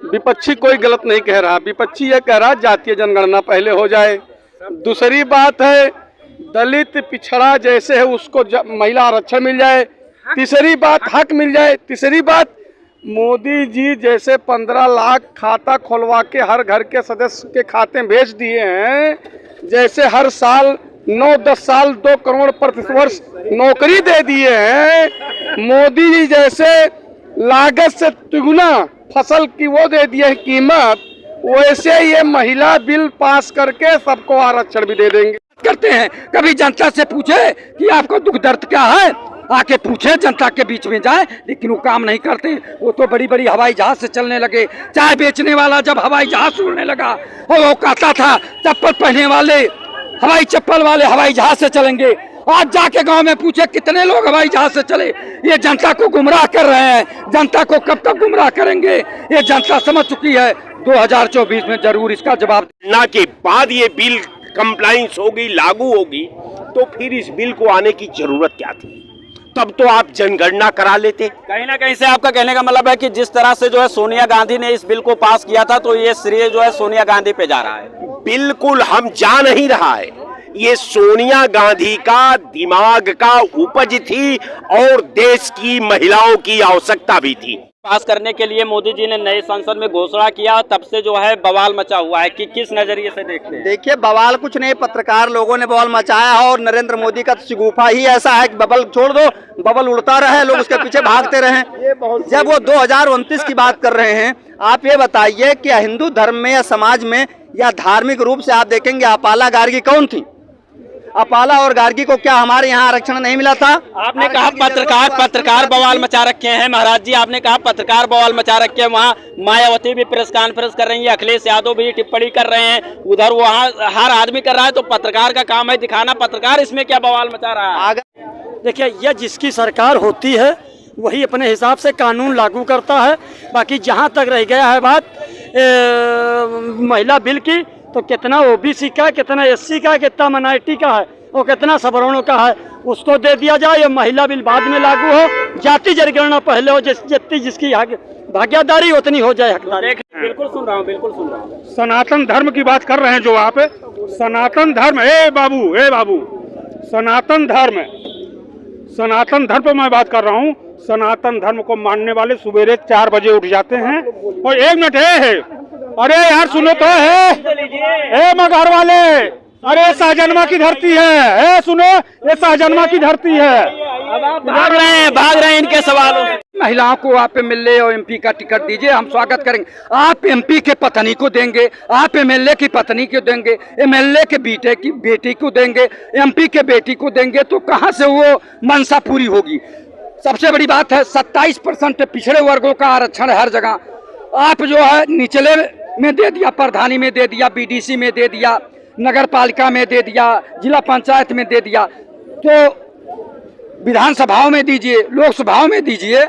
विपक्षी कोई गलत नहीं कह रहा। विपक्षी ये कह रहा जातीय जनगणना पहले हो जाए। दूसरी बात है दलित पिछड़ा जैसे है उसको महिला आरक्षण मिल जाए। तीसरी बात हक मिल जाए। तीसरी बात मोदी जी जैसे 15 लाख खाता खुलवा के हर घर के सदस्य के खाते में भेज दिए हैं, जैसे हर साल 9-10 साल 2 करोड़ प्रति वर्ष नौकरी दे दिए हैं, मोदी जी जैसे लागत से तिगुना फसल की वो दे दिए है कीमत, वैसे ये महिला बिल पास करके सबको आरक्षण भी दे देंगे। करते हैं कभी जनता से पूछे कि आपको दुख दर्द क्या है, आके पूछे जनता के बीच में जाए, लेकिन वो काम नहीं करते। वो तो बड़ी बड़ी हवाई जहाज से चलने लगे। चाय बेचने वाला जब हवाई जहाज उड़ने लगा और वो कहता था चप्पल पहनने वाले हवाई चप्पल वाले हवाई जहाज से चलेंगे, आज जाके गांव में पूछे कितने लोग हवाई जहाज से चले। ये जनता को गुमराह कर रहे हैं। जनता को कब तक गुमराह करेंगे, ये जनता समझ चुकी है। 2024 में जरूर इसका जवाब ना के बाद ये बिल कंप्लाइंस होगी, लागू होगी, तो फिर इस बिल को आने की जरूरत क्या थी? तब तो आप जनगणना करा लेते। कहीं ना कहीं से आपका कहने का मतलब है कि जिस तरह से जो है सोनिया गांधी ने इस बिल को पास किया था, तो ये श्रेय जो है सोनिया गांधी पे जा रहा है। बिल्कुल हम जा नहीं रहा है, ये सोनिया गांधी का दिमाग का उपज थी और देश की महिलाओं की आवश्यकता भी थी। पास करने के लिए मोदी जी ने नए संसद में घोषणा किया, तब से जो है बवाल मचा हुआ है कि किस नजरिए से देखते हैं? देखिए बवाल कुछ नहीं, पत्रकार लोगों ने बवाल मचाया है और नरेंद्र मोदी का शिगुफा ही ऐसा है कि बबल छोड़ दो, बबल उड़ता रहे, लोग उसके पीछे भागते रहे। जब वो 2029 की बात कर रहे हैं, आप ये बताइए कि हिंदू धर्म में या समाज में या धार्मिक रूप से आप देखेंगे अपाला गार्गी कौन थी? अपाला और गार्गी को क्या हमारे यहाँ आरक्षण नहीं मिला था? आपने कहा पत्रकार बवाल मचा रखे हैं महाराज जी, आपने कहा पत्रकार बवाल मचा रखे हैं। वहाँ मायावती भी प्रेस कॉन्फ्रेंस कर रही है, अखिलेश यादव भी टिप्पणी कर रहे हैं, उधर वहाँ हर आदमी कर रहा है। तो पत्रकार का काम है दिखाना, पत्रकार इसमें क्या बवाल मचा रहा है? देखिए यह जिसकी सरकार होती है वही अपने हिसाब से कानून लागू करता है। बाकी जहाँ तक रह गया है बात महिला बिल की, तो कितना ओबीसी का, कितना एससी का, कितना माइनॉरिटी का है और कितना सवर्णों का है, उसको दे दिया जाए। ये महिला बिल बाद में लागू हो, जाति जनगणना पहले हो, जितनी जिसकी भागीदारी उतनी हो जाए हकदारी। बिल्कुल सुन रहा हूँ, बिल्कुल सुन रहा हूँ। सनातन धर्म की बात कर रहे हैं जो आप, सनातन धर्म, ए बाबू सनातन धर्म पर मैं बात कर रहा हूँ। सनातन धर्म को मानने वाले सुबेरे 4 बजे उठ जाते हैं। और 1 मिनट है, अरे यार सुनो तो है मगर वाले, अरे शाहजन्मा की धरती है, सुनो ये शाहजन्मा की धरती है। अब आप भाग रहे हैं इनके सवालों से। महिलाओं को आप एमएलए और एमपी का टिकट दीजिए, हम स्वागत करेंगे। आप एमपी के पत्नी को देंगे, आप एमएलए की पत्नी को देंगे, एमएलए के बेटी को देंगे, एमपी के बेटी को देंगे, तो कहाँ से वो मनसा पूरी होगी? सबसे बड़ी बात है 27% पिछड़े वर्गों का आरक्षण है हर जगह। आप जो है निचले में दे दिया, प्रधानी में दे दिया, बीडीसी में दे दिया, नगर पालिका में दे दिया, जिला पंचायत में दे दिया, तो विधानसभाओं में दीजिए, लोकसभाओं में दीजिए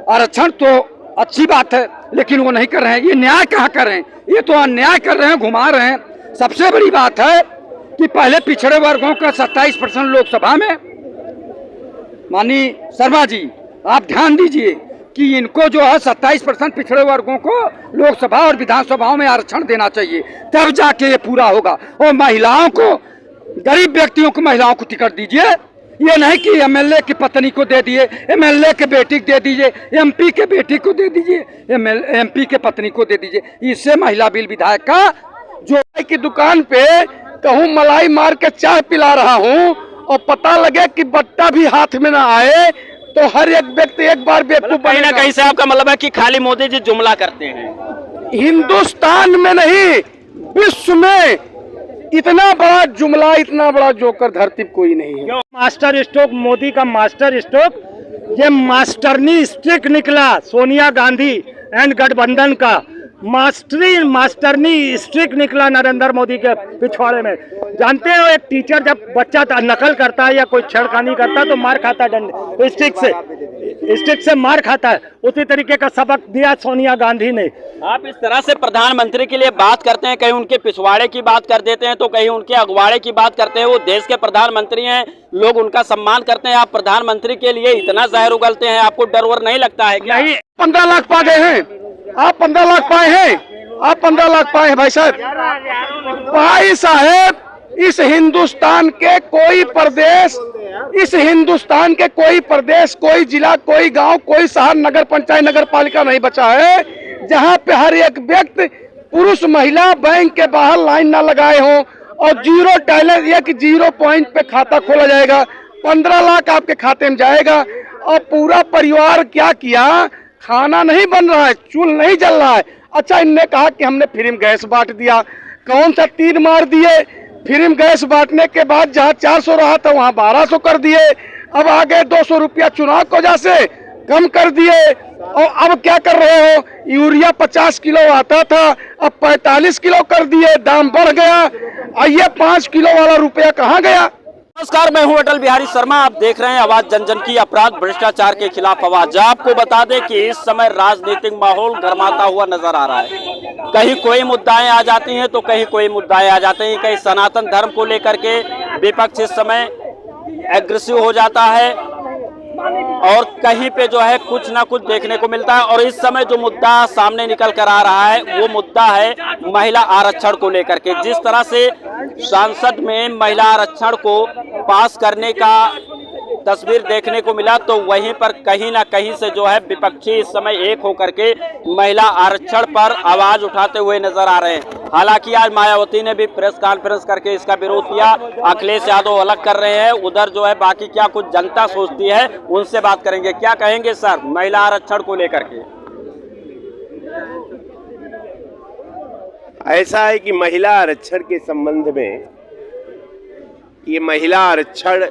आरक्षण, तो अच्छी बात है। लेकिन वो नहीं कर रहे हैं। ये न्याय कहाँ कर रहे हैं? ये तो अन्याय कर रहे हैं, घुमा रहे हैं। सबसे बड़ी बात है कि पहले पिछड़े वर्गों का 27% लोकसभा में, माननीय शर्मा जी आप ध्यान दीजिए कि इनको जो है 27% पिछड़े वर्गों को लोकसभा और विधानसभाओं में आरक्षण देना चाहिए, तब जाके ये पूरा होगा। और महिलाओं को, गरीब व्यक्तियों को, महिलाओं को टिकट दीजिए। ये नहीं कि एमएलए की पत्नी को दे दिए, एमएलए के बेटी को दे दीजिए, एमपी के बेटी को दे दीजिए, एमपी के पत्नी को दे दीजिए। इससे महिला बिल विधायक का जो की दुकान पे कहूँ मलाई मार के चाय पिला रहा हूँ और पता लगे कि बट्टा भी हाथ में ना आए, तो हर एक व्यक्ति एक बार बेवकूफ। कहीं ना कहीं से आपका मतलब है कि खाली मोदी जी जुमला करते हैं। हिंदुस्तान में नहीं, विश्व में इतना बड़ा जुमला, इतना बड़ा जोकर धरती पे कोई नहीं है। मास्टर स्ट्रोक मोदी का, मास्टर स्ट्रोक, ये मास्टरनी स्ट्रिक निकला सोनिया गांधी एंड गठबंधन का। मास्टरनी स्ट्रिक निकला नरेंद्र मोदी के पिछवाड़े में। जानते हो एक टीचर जब बच्चा नकल करता है या कोई छेड़खानी करता है तो मार खाता है, डंडे स्टिक से मार खाता है। उसी तरीके का सबक दिया सोनिया गांधी ने। आप इस तरह से प्रधानमंत्री के लिए बात करते हैं, कहीं उनके पिछवाड़े की बात कर देते हैं तो कहीं उनके अगवाड़े की बात करते हैं। वो देश के प्रधानमंत्री हैं, लोग उनका सम्मान करते हैं। आप प्रधानमंत्री के लिए इतना जहर उगलते हैं, आपको डर वर नहीं लगता है क्या? नहीं, 15 लाख पा गए हैं। आप 15 लाख पाए हैं, आप 15 लाख पाए हैं भाई साहब। भाई साहब, इस हिंदुस्तान के कोई प्रदेश, इस हिंदुस्तान के कोई प्रदेश, कोई जिला, कोई गांव, कोई शहर, नगर पंचायत, नगर पालिका नहीं बचा है जहां पे हर एक व्यक्ति, पुरुष महिला, बैंक के बाहर लाइन ना लगाए हो और जीरो बैलेंस, एक 0 पॉइंट पे खाता खोला जाएगा, 15 लाख आपके खाते में जाएगा। और पूरा परिवार क्या किया, खाना नहीं बन रहा है, चूल्हा नहीं जल रहा है। अच्छा, इनने कहा कि हमने फ्री में गैस बांट दिया, कौन सा तीर मार दिए। फ्री में गैस बांटने के बाद जहां 400 रहा था वहां 1200 कर दिए। अब आगे 200 रुपया चुनाव की वजह से कम कर दिए। और अब क्या कर रहे हो, यूरिया 50 किलो आता था, अब 45 किलो कर दिए, दाम बढ़ गया। और ये 5 किलो वाला रुपया कहाँ गया। नमस्कार, मैं हूं अटल बिहारी शर्मा। आप देख रहे हैं आवाज जन जन की, अपराध भ्रष्टाचार के खिलाफ आवाज। आपको बता दें कि इस समय राजनीतिक माहौल गर्माता हुआ नजर आ रहा है। कहीं कोई मुद्दाएं आ जाती हैं तो कहीं कोई मुद्दाएं आ जाते हैं। कहीं सनातन धर्म को लेकर के विपक्ष इस समय एग्रेसिव हो जाता है और कहीं पे जो है कुछ ना कुछ देखने को मिलता है। और इस समय जो मुद्दा सामने निकल कर आ रहा है वो मुद्दा है महिला आरक्षण को लेकर के। जिस तरह से संसद में महिला आरक्षण को पास करने का तस्वीर देखने को मिला, तो वहीं पर कहीं ना कहीं से जो है विपक्षी इस समय एक होकर के महिला आरक्षण पर आवाज उठाते हुए नजर आ रहे हैं। हालांकि आज मायावती ने भी प्रेस कॉन्फ्रेंस करके इसका विरोध किया, अखिलेश यादव अलग कर रहे हैं। उधर जो है बाकी क्या कुछ जनता सोचती है उनसे बात करेंगे। क्या कहेंगे सर महिला आरक्षण को लेकर के? ऐसा है कि महिला आरक्षण के संबंध में, ये महिला आरक्षण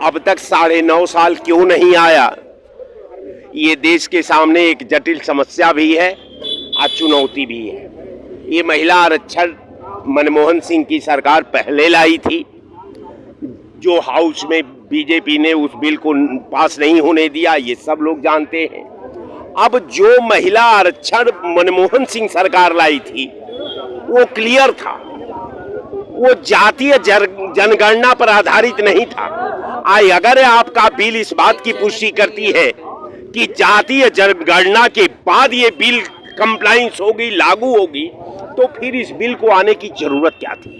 अब तक 9.5 साल क्यों नहीं आया, ये देश के सामने एक जटिल समस्या भी है और चुनौती भी है। ये महिला आरक्षण मनमोहन सिंह की सरकार पहले लाई थी, जो हाउस में बीजेपी ने उस बिल को पास नहीं होने दिया, ये सब लोग जानते हैं। अब जो महिला आरक्षण मनमोहन सिंह सरकार लाई थी वो क्लियर था, वो जातीय जनगणना पर आधारित नहीं था। अगर आपका बिल इस बात की पुष्टि करती है कि जातीय जनगणना के बाद ये बिल कंप्लायंस होगी, लागू होगी, तो फिर इस बिल को आने की जरूरत क्या थी?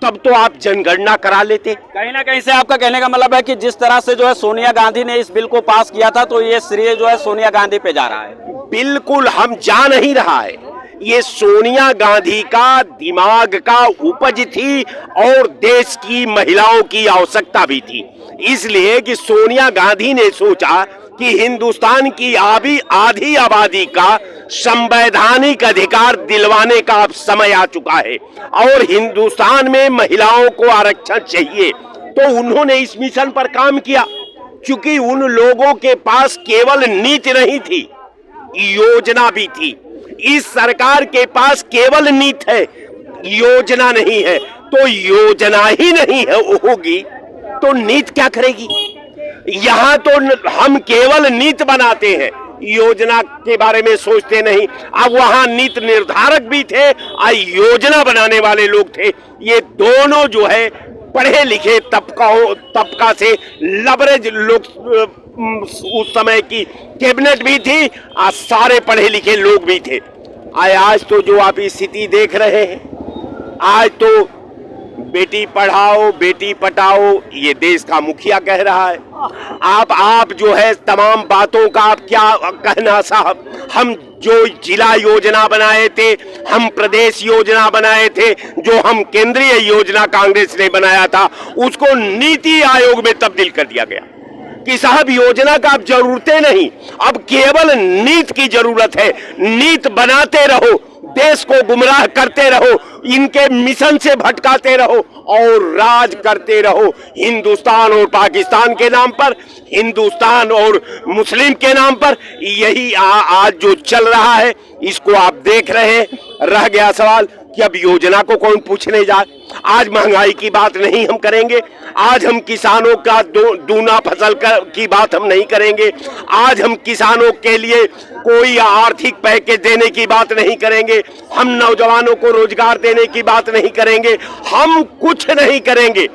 तब तो आप जनगणना करा लेते। कहीं ना कहीं से आपका कहने का मतलब है कि जिस तरह से जो है सोनिया गांधी ने इस बिल को पास किया था, तो ये श्रेय जो है सोनिया गांधी पे जा रहा है। बिल्कुल हम जा नहीं रहा है, ये सोनिया गांधी का दिमाग का उपज थी और देश की महिलाओं की आवश्यकता भी थी। इसलिए कि सोनिया गांधी ने सोचा कि हिंदुस्तान की आधी आबादी का संवैधानिक अधिकार दिलवाने का अब समय आ चुका है और हिंदुस्तान में महिलाओं को आरक्षण चाहिए। तो उन्होंने इस मिशन पर काम किया, क्योंकि उन लोगों के पास केवल नीति नहीं थी, योजना भी थी। इस सरकार के पास केवल नीति है, योजना नहीं है। तो योजना ही नहीं है होगी तो नीति क्या करेगी? यहाँ तो हम केवल नीति बनाते हैं, योजना के बारे में सोचते नहीं। अब वहां नीति निर्धारक भी थे और योजना बनाने वाले लोग थे। ये दोनों जो है पढ़े लिखे तबका से लबरेज लोग, उस समय की कैबिनेट भी थी और सारे पढ़े लिखे लोग भी थे। आज तो जो आप स्थिति देख रहे हैं, आज तो बेटी पढ़ाओ बेटी पटाओ ये देश का मुखिया कह रहा है। आप जो है तमाम बातों का आप क्या कहना साहब? हम जो जिला योजना बनाए थे, हम प्रदेश योजना बनाए थे, जो हम केंद्रीय योजना कांग्रेस ने बनाया था, उसको नीति आयोग में तब्दील कर दिया गया कि साहब योजना का अब जरूरतें नहीं, अब केवल नीति की जरूरत है। नीति बनाते रहो, देश को गुमराह करते रहो, इनके मिशन से भटकाते रहो और राज करते रहो हिंदुस्तान और पाकिस्तान के नाम पर, हिंदुस्तान और मुस्लिम के नाम पर। यही आज जो चल रहा है इसको आप देख रहे हैं। रह गया सवाल कि अब योजना को कौन पूछने जाए। आज महंगाई की बात नहीं हम करेंगे, आज हम किसानों का दूना फसल की बात हम नहीं करेंगे, आज हम किसानों के लिए कोई आर्थिक पैकेज देने की बात नहीं करेंगे, हम नौजवानों को रोजगार देने की बात नहीं करेंगे, हम कुछ नहीं करेंगे।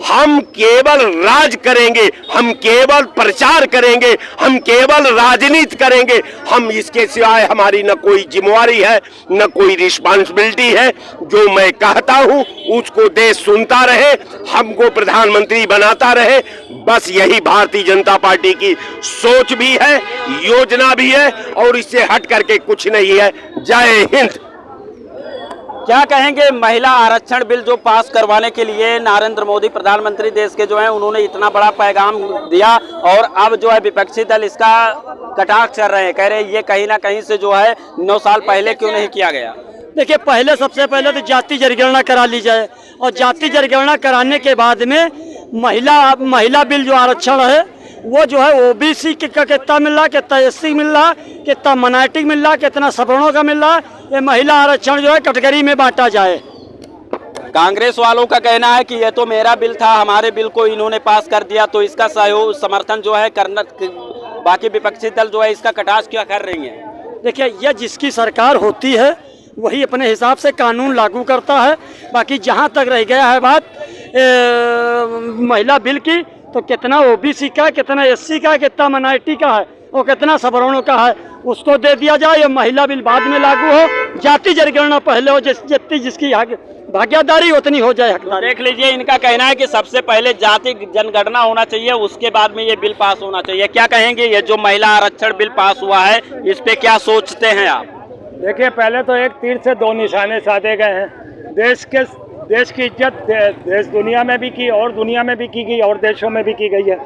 हम केवल राज करेंगे, हम केवल प्रचार करेंगे, हम केवल राजनीति करेंगे। हम इसके सिवाय हमारी न कोई जिम्मेवारी है, न कोई रिस्पांसिबिलिटी है। जो मैं कहता हूं उसको देश सुनता रहे, हमको प्रधानमंत्री बनाता रहे। बस यही भारतीय जनता पार्टी की सोच भी है, योजना भी है, और इससे हट करके कुछ नहीं है। जय हिंद। क्या कहेंगे, महिला आरक्षण बिल जो पास करवाने के लिए नरेंद्र मोदी प्रधानमंत्री देश के जो हैं उन्होंने इतना बड़ा पैगाम दिया, और अब जो है विपक्षी दल इसका कटाक्ष कर रहे हैं, कह रहे हैं ये कहीं ना कहीं से जो है 9 साल पहले क्यों नहीं किया गया। देखिए, पहले सबसे पहले तो जाति जनगणना करा ली जाए, और जाति जनगणना कराने के बाद में महिला बिल जो आरक्षण है वो जो है ओबीसी का कितना मिल रहा, कितना एससी मिल रहा, कितना माइनॉरिटी मिल रहा, कितना सवर्णों का मिल रहा, ये महिला आरक्षण जो है कैटेगरी में बांटा जाए। कांग्रेस वालों का कहना है कि ये तो मेरा बिल था, हमारे बिल को इन्होंने पास कर दिया, तो इसका सहयोग समर्थन जो है करना, बाकी विपक्षी दल जो है इसका कटाक्ष क्या कर रही है। देखिए, यह जिसकी सरकार होती है वही अपने हिसाब से कानून लागू करता है। बाकी जहाँ तक रह गया है बात महिला बिल की, तो कितना ओबीसी का, कितना एससी का, कितना माइनॉरिटी का है और कितना सवर्णों का है, उसको दे दिया जाए। ये महिला बिल बाद में लागू हो, जाति जनगणना पहले हो, जितनी जिसकी भागीदारी उतनी हो जाए हकदारी। देख लीजिए, इनका कहना है कि सबसे पहले जाति जनगणना होना चाहिए, उसके बाद में ये बिल पास होना चाहिए। क्या कहेंगे, ये जो महिला आरक्षण बिल पास हुआ है इस पे क्या सोचते हैं आप। देखिए, पहले तो एक तीर से 2 निशाने साधे गए हैं। देश की इज्जत देश दुनिया में भी की, और दुनिया में भी की गई, और देशों में भी की गई है।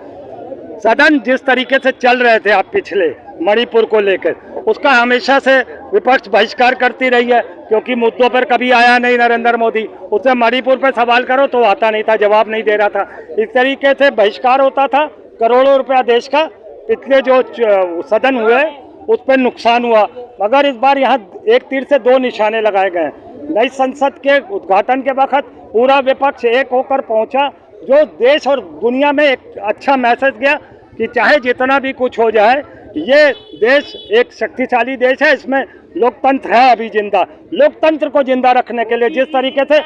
सदन जिस तरीके से चल रहे थे आप पिछले मणिपुर को लेकर, उसका हमेशा से विपक्ष बहिष्कार करती रही है, क्योंकि मुद्दों पर कभी आया नहीं नरेंद्र मोदी। उससे मणिपुर पर सवाल करो तो आता नहीं था, जवाब नहीं दे रहा था। इस तरीके से बहिष्कार होता था। करोड़ों रुपया देश का पिछले जो सदन हुए उस पर नुकसान हुआ, मगर इस बार यहाँ एक तीर से 2 निशाने लगाए गए हैं। नई संसद के उद्घाटन के वक्त पूरा विपक्ष एक होकर पहुंचा, जो देश और दुनिया में एक अच्छा मैसेज गया कि चाहे जितना भी कुछ हो जाए, ये देश एक शक्तिशाली देश है, इसमें लोकतंत्र है अभी जिंदा। लोकतंत्र को जिंदा रखने के लिए जिस तरीके से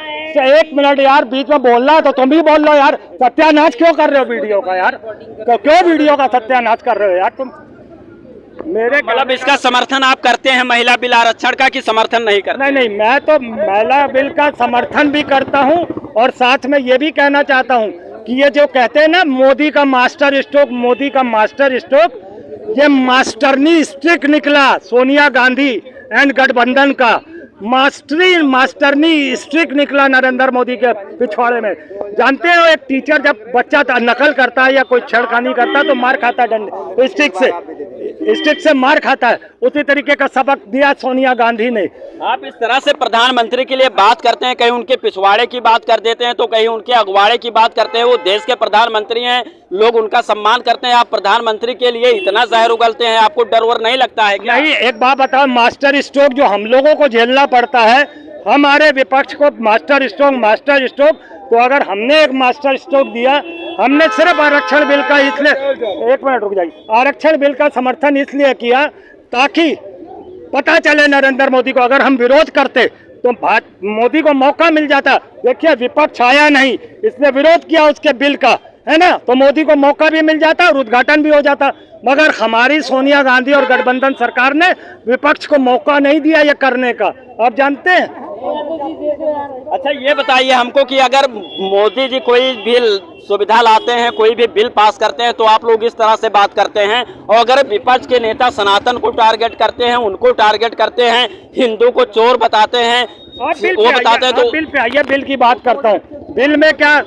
1 मिनट यार बीच में बोलना है तो तुम भी बोल लो यार। सत्यानाश क्यों कर रहे हो वीडियो का यार, क्यों वीडियो का सत्यानाश कर रहे हो यार तुम। मेरे मतलब इसका समर्थन आप करते हैं महिला बिल आरक्षण का, कि समर्थन नहीं करते? नहीं, मैं तो महिला बिल का समर्थन भी करता हूं, और साथ में ये भी कहना चाहता हूं कि ये जो कहते हैं ना मोदी का मास्टर स्ट्रोक, ये मास्टरनी स्ट्रिक निकला सोनिया गांधी एंड गठबंधन का। मास्टरनी स्ट्रिक निकला नरेंद्र मोदी के पिछवाड़े में। जानते हो, एक टीचर जब बच्चा नकल करता है या कोई छेड़खानी करता है तो मार खाता है, डंडे स्टिक से मार खाता है। उसी तरीके का सबक दिया सोनिया गांधी ने। आप इस तरह से प्रधानमंत्री के लिए बात करते हैं, कहीं उनके पिछवाड़े की बात कर देते हैं तो कहीं उनके अगवाड़े की बात करते हैं। वो देश के प्रधानमंत्री हैं, लोग उनका सम्मान करते हैं, आप प्रधानमंत्री के लिए इतना जहर उगलते हैं, आपको डर वर नहीं लगता है क्या? नहीं, एक बात बताओ, मास्टर स्ट्रोक जो हम लोगों को झेलना पड़ता है, हमारे विपक्ष को मास्टर स्ट्रोक, तो अगर हमने एक मास्टर स्ट्रोक दिया, हमने सिर्फ आरक्षण बिल का इसलिए, 1 मिनट रुक जाइए, आरक्षण बिल का समर्थन इसलिए किया ताकि पता चले नरेंद्र मोदी को, अगर हम विरोध करते तो मोदी को मौका मिल जाता। देखिए, विपक्ष आया नहीं, इसने विरोध किया उसके बिल का, है ना, तो मोदी को मौका भी मिल जाता और उद्घाटन भी हो जाता। मगर हमारी सोनिया गांधी और गठबंधन सरकार ने विपक्ष को मौका नहीं दिया ये करने का, आप जानते हैं। अच्छा, ये बताइए हमको कि अगर मोदी जी कोई भी सुविधा लाते हैं, कोई भी बिल पास करते हैं, तो आप लोग इस तरह से बात करते हैं, और अगर विपक्ष के नेता सनातन को टारगेट करते हैं, उनको टारगेट करते हैं, हिंदू को चोर बताते हैं, वो बताते हैं, तो बिल पे आइए, बिल की बात करता हूँ। बिल में क्या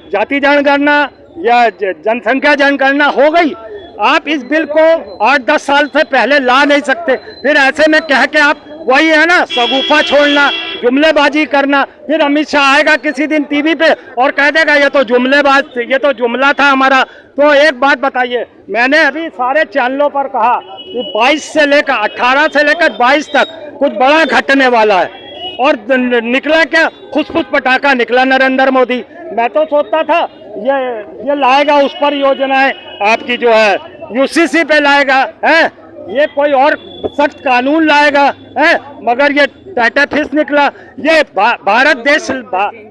जाति जनगणना या जनसंख्या जनगणना हो गई? आप इस बिल को 8-10 साल से पहले ला नहीं सकते, फिर ऐसे में कह के आप वही है ना, सगुफा छोड़ना, जुमलेबाजी करना। फिर अमित शाह आएगा किसी दिन टीवी पे और कह देगा ये तो जुमलेबाज, ये तो जुमला था हमारा। तो एक बात बताइए, मैंने अभी सारे चैनलों पर कहा कि 18 से लेकर 22 तक कुछ बड़ा घटने वाला है, और निकला क्या? खुसफुस पटाखा निकला नरेंद्र मोदी। मैं तो सोचता था ये लाएगा उस पर योजनाएं आपकी जो है यूसीसी पे लाएगा, है ये कोई और सख्त कानून लाएगा, है, मगर ये टाटा फिश निकला। ये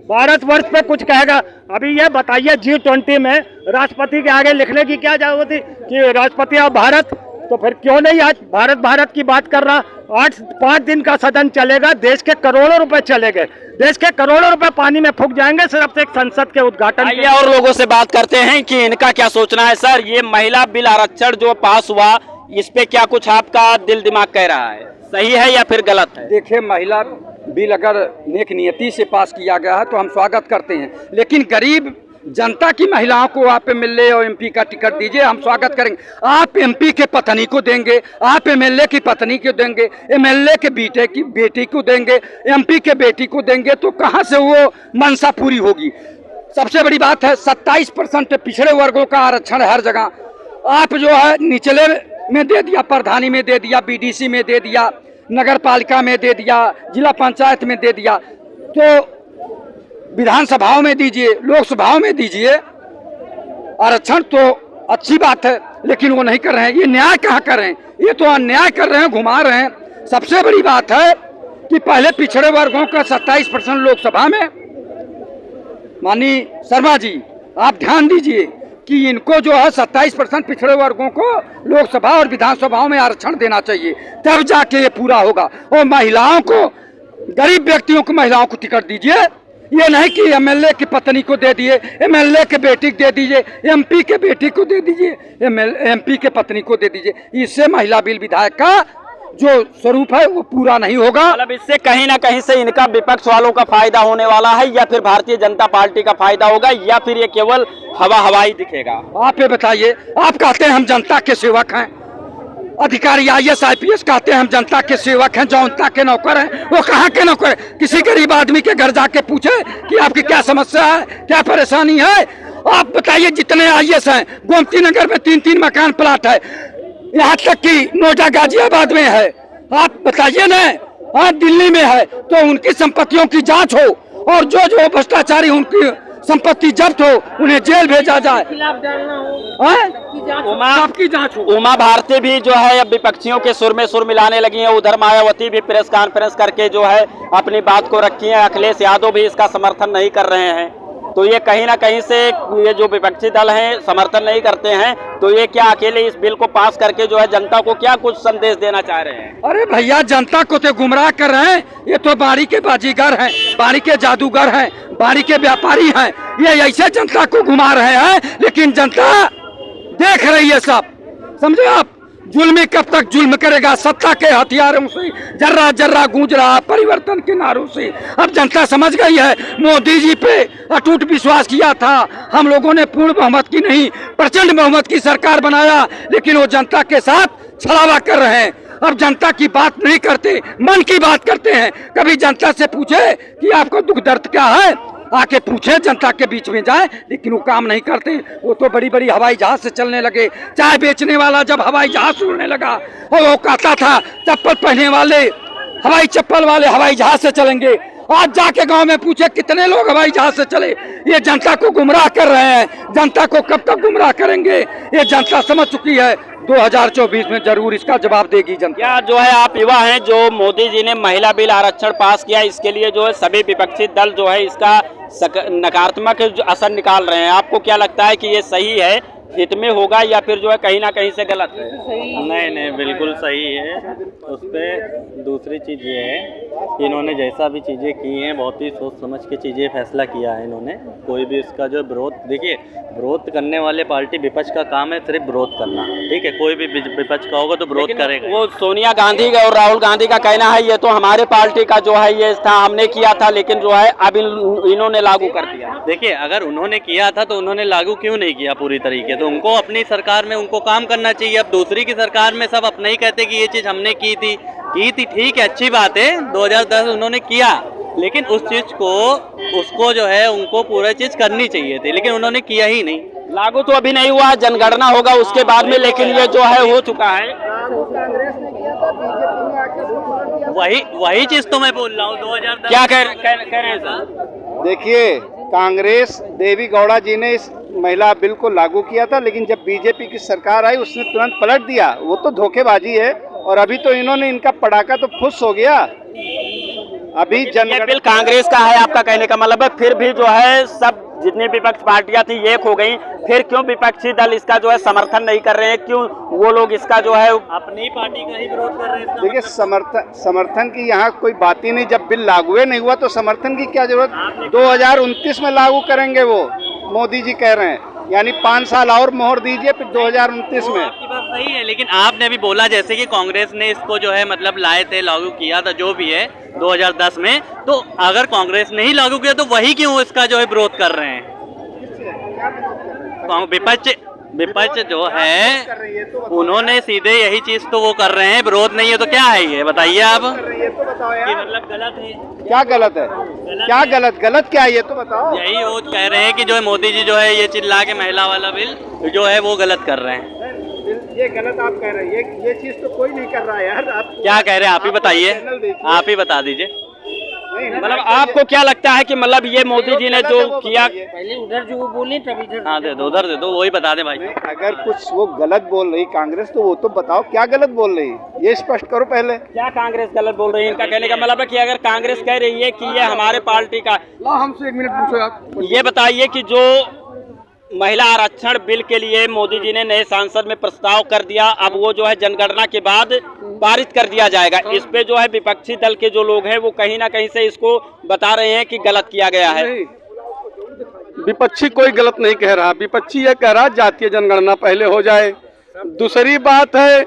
भारतवर्ष पे कुछ कहेगा। अभी ये बताइए G20 में राष्ट्रपति के आगे लिखने की क्या जरूरत थी कि राष्ट्रपति ऑफ भारत, तो फिर क्यों नहीं आज भारत की बात कर रहा। 5 दिन का सदन चलेगा, देश के करोड़ों रुपए चले गए, देश के करोड़ों रुपए पानी में फूक जाएंगे सिर्फ एक संसद के उद्घाटन। आइए और लोगों से बात करते हैं कि इनका क्या सोचना है। सर, ये महिला बिल आरक्षण जो पास हुआ, इस पे क्या कुछ आपका दिल दिमाग कह रहा है, सही है या फिर गलत है? देखिए, महिला बिल अगर नेक नियति से पास किया गया है तो हम स्वागत करते हैं, लेकिन गरीब जनता की महिलाओं को आप एमएलए और एमपी का टिकट दीजिए, हम स्वागत करेंगे। आप एमपी के पत्नी को देंगे, आप एमएलए की पत्नी को देंगे, एमएलए के बेटी को देंगे, एमपी के बेटी को देंगे, तो कहां से वो मनसा पूरी होगी? सबसे बड़ी बात है 27% पिछड़े वर्गों का आरक्षण हर जगह। आप जो है निचले में दे दिया, प्रधानी में दे दिया, बीडीसी में दे दिया, नगर पालिका में दे दिया, जिला पंचायत में दे दिया, तो विधानसभाओं में दीजिए, लोकसभाओं में दीजिए आरक्षण, तो अच्छी बात है, लेकिन वो नहीं कर रहे हैं। ये न्याय कहाँ कर रहे हैं? ये तो अन्याय कर रहे हैं, घुमा रहे हैं। सबसे बड़ी बात है कि पहले पिछड़े वर्गों का 27% लोकसभा में। माननीय शर्मा जी, आप ध्यान दीजिए कि इनको जो है 27% पिछड़े वर्गों को लोकसभा और विधानसभाओं में आरक्षण देना चाहिए, तब जाके ये पूरा होगा। और महिलाओं को, गरीब व्यक्तियों को, महिलाओं को टिकट दीजिए। ये नहीं कि एमएलए की पत्नी को दे दिए, एमएलए के बेटी को दे दीजिए, एमपी के बेटी को दे दीजिए, एमपी के पत्नी को दे दीजिए। इससे महिला बिल विधायक का जो स्वरूप है वो पूरा नहीं होगा। मतलब इससे कहीं ना कहीं से इनका विपक्ष वालों का फायदा होने वाला है, या फिर भारतीय जनता पार्टी का फायदा होगा, या फिर ये केवल हवाई दिखेगा? आप ये बताइए। आप कहते हैं हम जनता के सेवक हैं, अधिकारी IAS IPS कहते हैं हम जनता के सेवक हैं, जनता के नौकर हैं। वो कहाँ के नौकर हैं? किसी गरीब आदमी के घर जाके पूछे कि आपकी क्या समस्या है, क्या परेशानी है। आप बताइए, जितने IAS हैं, गोमती नगर में 3-3 मकान प्लाट है, यहाँ तक कि नोएडा गाजियाबाद में है। आप बताइए ना, हाँ दिल्ली में है, तो उनकी संपत्तियों की जांच हो, और जो भ्रष्टाचारी उनकी संपत्ति जब्त हो, उन्हें जेल भेजा जाए, सबकी जांच हो। उमा भारती भी जो है अब विपक्षियों के सुर में सुर मिलाने लगी है। उधर मायावती भी प्रेस कॉन्फ्रेंस करके जो है अपनी बात को रखी है। अखिलेश यादव भी इसका समर्थन नहीं कर रहे हैं। तो ये कहीं ना कहीं से ये जो विपक्षी दल हैं समर्थन नहीं करते हैं, तो ये क्या अकेले इस बिल को पास करके जो है जनता को क्या कुछ संदेश देना चाह रहे हैं? अरे भैया, जनता को तो गुमराह कर रहे हैं। ये तो बारी के बाजीगर हैं, बारी के जादूगर हैं, बारी के व्यापारी हैं। ये ऐसे जनता को घुमा रहे हैं, लेकिन जनता देख रही है सब। समझे आप? जुल्मी कब तक जुल्म करेगा? सत्ता के हथियारों से जर्रा जर्रा गूंज रहा परिवर्तन के नारों से। अब जनता समझ गई है। मोदी जी पे अटूट विश्वास किया था हम लोगों ने, पूर्ण बहुमत की नहीं, प्रचंड बहुमत की सरकार बनाया, लेकिन वो जनता के साथ छलावा कर रहे हैं। अब जनता की बात नहीं करते, मन की बात करते हैं। कभी जनता से पूछे कि आपको दुख दर्द क्या है, आके पूछे, जनता के बीच में जाए, लेकिन वो काम नहीं करते। वो तो बड़ी बड़ी हवाई जहाज से चलने लगे। चाय बेचने वाला जब हवाई जहाज उड़ने लगा, और वो कहता था चप्पल पहनने वाले, हवाई चप्पल वाले हवाई जहाज से चलेंगे। आज जाके गांव में पूछे कितने लोग हवाई जहाज से चले। ये जनता को गुमराह कर रहे हैं। जनता को कब तक गुमराह करेंगे? ये जनता समझ चुकी है। 2024 में जरूर इसका जवाब देगी जनता। क्या जो है आप युवा हैं, जो मोदी जी ने महिला बिल आरक्षण पास किया, इसके लिए जो है सभी विपक्षी दल जो है इसका नकारात्मक असर निकाल रहे हैं। आपको क्या लगता है कि ये सही है, हित में होगा, या फिर जो है कहीं ना कहीं से गलत है? नहीं, बिल्कुल सही है। उस पर दूसरी चीज़ ये है कि इन्होंने जैसा भी चीज़ें की हैं, बहुत ही सोच समझ के चीज़ें फैसला किया है इन्होंने। कोई भी इसका जो विरोध, देखिए विरोध करने वाले पार्टी, विपक्ष का काम है सिर्फ विरोध करना, ठीक है। कोई भी विपक्ष का होगा तो विरोध करेगा। वो सोनिया गांधी का और राहुल गांधी का कहना है ये तो हमारे पार्टी का जो है ये था, हमने किया था, लेकिन जो है अब इन्होंने लागू कर दिया। देखिए, अगर उन्होंने किया था तो उन्होंने लागू क्यों नहीं किया पूरी तरीके? तो उनको अपनी सरकार में उनको काम करना चाहिए। अब दूसरी की सरकार में सब अपना ही कहते कि ये चीज़ हमने की थी, ठीक है, अच्छी बात है। 2010 उन्होंने किया, लेकिन उस चीज़ को, उसको जो है उनको पूरा चीज़ करनी चाहिए थी, लेकिन उन्होंने किया ही नहीं। लागू तो अभी नहीं हुआ, जनगणना होगा उसके बाद में, लेकिन ये जो है हो चुका है। वही चीज़ तो मैं बोल रहा हूँ। 2010 क्या कह रहे हैं सर? देखिए, कांग्रेस देवी गौड़ा जी ने इस महिला बिल को लागू किया था, लेकिन जब बीजेपी की सरकार आई उसने तुरंत पलट दिया। वो तो धोखेबाजी है। और अभी तो इन्होंने, इनका पटाखा तो फुस हो गया। अभी ये जनगणना बिल कांग्रेस का है, आपका कहने का मतलब है, फिर भी जो है सब जितनी विपक्ष पार्टियां थी एक हो गई, फिर क्यों विपक्षी दल इसका जो है समर्थन नहीं कर रहे हैं? क्यों वो लोग इसका जो है अपनी पार्टी का ही विरोध कर रहे हैं? देखिए, समर्थन की यहाँ कोई बात ही नहीं। जब बिल लागू ही नहीं हुआ तो समर्थन की क्या जरूरत? 2029 में लागू करेंगे वो, मोदी जी कह रहे हैं। यानी 5 साल और मोहर दीजिए, फिर 2029 में। आपकी बात सही है, लेकिन आपने भी बोला जैसे कि कांग्रेस ने इसको जो है मतलब लाए थे, लागू किया था जो भी है 2010 में, तो अगर कांग्रेस ने ही लागू किया तो वही क्यों इसका जो है विरोध कर रहे हैं? विपक्ष जो है उन्होंने सीधे यही चीज तो वो कर रहे हैं, विरोध नहीं है तो क्या है ये बताइए आप? कि मतलब गलत है? क्या गलत है? क्या गलत क्या है ये तो बताओ। यही वो कह रहे हैं कि जो है मोदी जी जो है ये चिल्ला के महिला वाला बिल जो है वो गलत कर रहे हैं। ये गलत आप कह रहे हैं, ये चीज तो कोई नहीं कर रहा है यार। आप क्या कह रहे हैं आप ही बताइए, आप ही बता दीजिए। मतलब आपको क्या लगता है कि मतलब ये मोदी जी ने जो किया? पहले उधर जो बोली तब इधर। हाँ दे दो, उधर दे दो, वही बता दे भाई। अगर कुछ वो गलत बोल रही कांग्रेस तो वो तो बताओ क्या गलत बोल रही, ये स्पष्ट करो पहले। क्या कांग्रेस गलत बोल रही है? इनका कहने का मतलब है कि अगर कांग्रेस कह रही है कि ये हमारे पार्टी का, हमसे 1 मिनट पूछो आप। ये बताइए कि जो महिला आरक्षण बिल के लिए मोदी जी ने नए सांसद में प्रस्ताव कर दिया, अब वो जो है जनगणना के बाद पारित कर दिया जाएगा। इस पे जो है विपक्षी दल के जो लोग हैं वो कहीं ना कहीं से इसको बता रहे हैं कि गलत किया गया है। विपक्षी कोई गलत नहीं कह रहा, विपक्षी ये कह रहा जातीय जनगणना पहले हो जाए। दूसरी बात है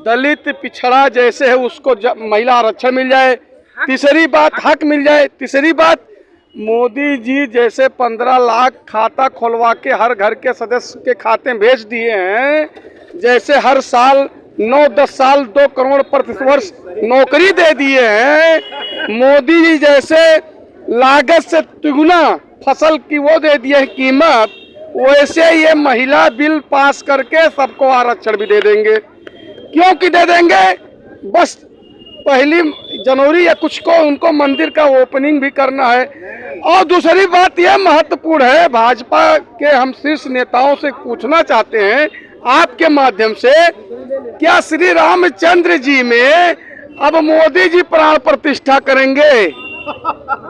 दलित पिछड़ा जैसे है उसको महिला आरक्षण मिल जाए। तीसरी बात हक मिल जाए। तीसरी बात मोदी जी जैसे 15 लाख खाता खोलवा के हर घर के सदस्य के खाते में भेज दिए हैं, जैसे हर साल 9-10 साल 2 करोड़ प्रति वर्ष नौकरी दे दिए हैं, मोदी जी जैसे लागत से तिगुना फसल की वो दे दिए है कीमत, वैसे ये महिला बिल पास करके सबको आरक्षण भी दे देंगे। क्यों कि दे देंगे? बस 1 जनवरी या कुछ को उनको मंदिर का ओपनिंग भी करना है। और दूसरी बात यह महत्वपूर्ण है, भाजपा के हम शीर्ष नेताओं से पूछना चाहते हैं आपके माध्यम से, क्या श्री रामचंद्र जी में अब मोदी जी प्राण प्रतिष्ठा करेंगे?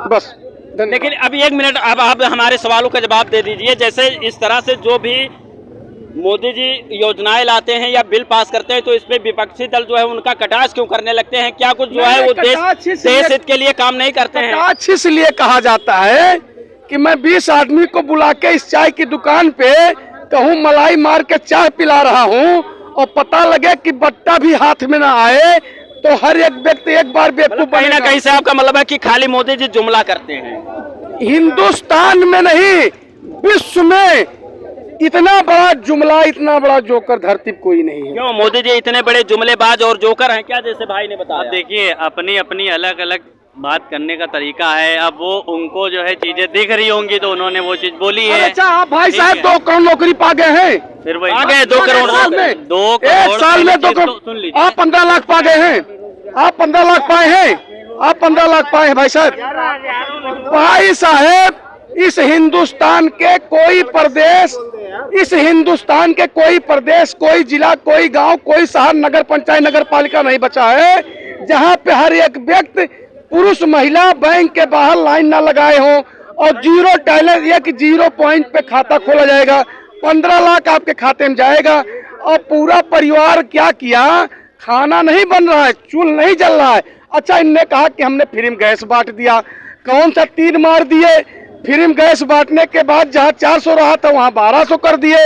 बस। लेकिन अब 1 मिनट, अब आप हमारे सवालों का जवाब दे दीजिए। जैसे इस तरह से जो भी मोदी जी योजनाएं लाते हैं या बिल पास करते हैं तो इसमें विपक्षी दल जो है उनका कटाक्ष क्यों करने लगते हैं? क्या कुछ जो है वो देश हित के लिए काम नहीं करते हैं? कटाक्ष इसलिए कहा जाता है कि मैं 20 आदमी को बुला के इस चाय की दुकान पे कहूँ मलाई मार के चाय पिला रहा हूँ और पता लगे कि बट्टा भी हाथ में ना आए तो हर एक व्यक्ति एक बार बेवकूफ कहीं ना कहीं से आपका मतलब है कि खाली मोदी जी जुमला करते हैं। हिंदुस्तान में नहीं विश्व में इतना बड़ा जुमला, इतना बड़ा जोकर धरती कोई नहीं है। क्यों मोदी जी इतने बड़े जुमलेबाज और जोकर हैं क्या, जैसे भाई ने बताया? देखिए अपनी अपनी अलग अलग बात करने का तरीका है। अब वो उनको जो है चीजें दिख रही होंगी तो उन्होंने वो चीज बोली है। अच्छा आप भाई साहब 2 करोड़ नौकरी पा गए हैं, फिर वही आ गए 2 करोड़ में, 2 एक साल में 2 करोड़। आप 15 लाख पा गए हैं, आप 15 लाख पाए हैं, आप 15 लाख पाए हैं भाई साहब। भाई साहब इस हिंदुस्तान के कोई प्रदेश, इस हिंदुस्तान के कोई प्रदेश, कोई जिला, कोई गांव, कोई शहर, नगर पंचायत, नगर पालिका नहीं बचा है जहां पे हर एक व्यक्ति पुरुष महिला बैंक के बाहर लाइन ना लगाए हो और 0 टैलेंट, एक 0 पॉइंट पे खाता खोला जाएगा, 15 लाख आपके खाते में जाएगा। और पूरा परिवार क्या किया, खाना नहीं बन रहा है, चूल नहीं जल रहा है। अच्छा इनने कहा कि हमने फ्री में गैस बांट दिया, कौन सा तीर मार दिए? फ्री में गैस बांटने के बाद जहाँ 400 रहा था वहाँ 1200 कर दिए।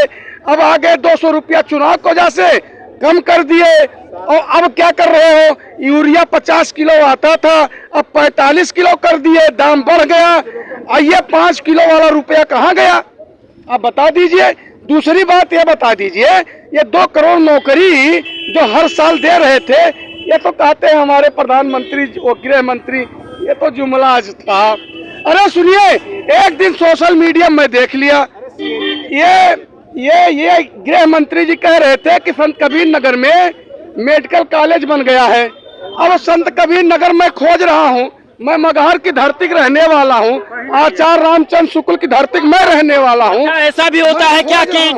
अब आगे 200 रुपया चुनाव की वजह से कम कर दिए। और अब क्या कर रहे हो, यूरिया 50 किलो आता था अब 45 किलो कर दिए, दाम बढ़ गया। और ये 5 किलो वाला रुपया कहाँ गया, आप बता दीजिए। दूसरी बात ये बता दीजिए, ये 2 करोड़ नौकरी जो हर साल दे रहे थे, ये तो कहते हैं हमारे प्रधानमंत्री और गृह मंत्री, ये तो जुमलाज था। अरे सुनिए, एक दिन सोशल मीडिया में देख लिया, ये गृह मंत्री जी कह रहे थे कि संत कबीर नगर में मेडिकल कॉलेज बन गया है। अब संत कबीर नगर में खोज रहा हूँ, मैं मगहर की धरती का रहने वाला हूँ, आचार्य रामचंद्र शुक्ल की धरती में रहने वाला हूँ। ऐसा भी होता है क्या कि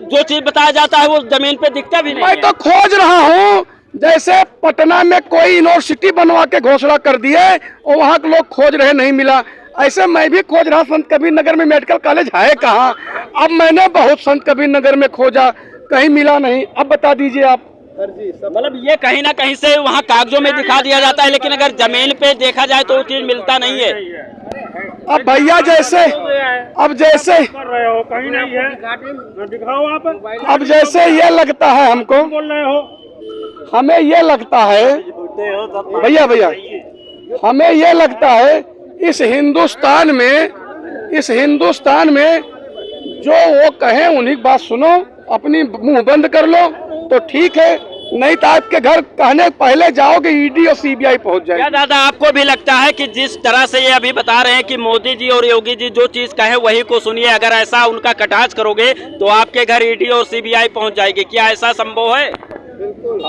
जो चीज बताया जाता है वो जमीन पे दिखता भी नहीं? मैं तो खोज रहा हूँ जैसे पटना में कोई यूनिवर्सिटी बनवा के घोषणा कर दिए और वहाँ के लोग खोज रहे नहीं मिला, ऐसे मैं भी खोज रहा संत कबीर नगर में मेडिकल कॉलेज है कहाँ। अब मैंने बहुत संत कबीर नगर में खोजा, कहीं मिला नहीं। अब बता दीजिए आप। मतलब ये कहीं ना कहीं से वहाँ कागजों में दिखा दिया जाता है, लेकिन अगर जमीन पे देखा जाए तो वो चीज मिलता नहीं है। अब भैया जैसे कर रहे हो, कहीं नहीं है, दिखाओ आप। अब जैसे ये लगता है हमको, बोल रहे हो, हमें ये लगता है भैया हमें ये लगता है इस हिंदुस्तान में जो वो कहें उन्हीं की बात सुनो, अपनी मुंह बंद कर लो तो ठीक है, नहीं तो आपके घर कहने पहले जाओगे ईडी और सीबीआई पहुंच जाएगी। क्या दादा आपको भी लगता है कि जिस तरह से ये अभी बता रहे हैं कि मोदी जी और योगी जी जो चीज कहे वही को सुनिए, अगर ऐसा उनका कटाक्ष करोगे तो आपके घर ईडी और सीबीआई पहुंच जाएगी, क्या ऐसा संभव है?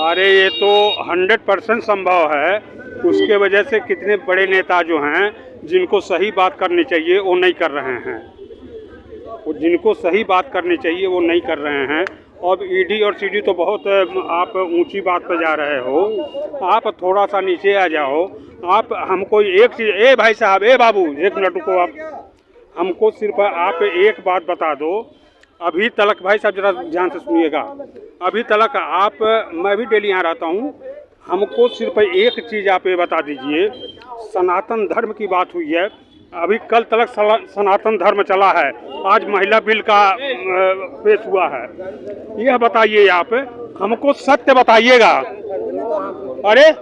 अरे ये तो 100% संभव है। उसके वजह से कितने बड़े नेता जो हैं जिनको सही बात करनी चाहिए वो नहीं कर रहे हैं, जिनको सही बात करनी चाहिए वो नहीं कर रहे हैं। अब ईडी और सीडी तो बहुत आप ऊंची बात पर जा रहे हो, आप थोड़ा सा नीचे आ जाओ। आप हमको एक चीज़, ए भाई साहब, ए बाबू, एक मिनट को आप हमको सिर्फ आप एक बात बता दो। अभी तलक, भाई साहब जरा ध्यान से सुनिएगा, अभी तलक आप, मैं भी डेली यहाँ रहता हूँ, हमको सिर्फ एक चीज़ आप ये बता दीजिए, सनातन धर्म की बात हुई है, अभी कल तलक सनातन धर्म चला है, आज महिला बिल का पेश हुआ है, यह बताइए आप, हमको सत्य बताइएगा। अरे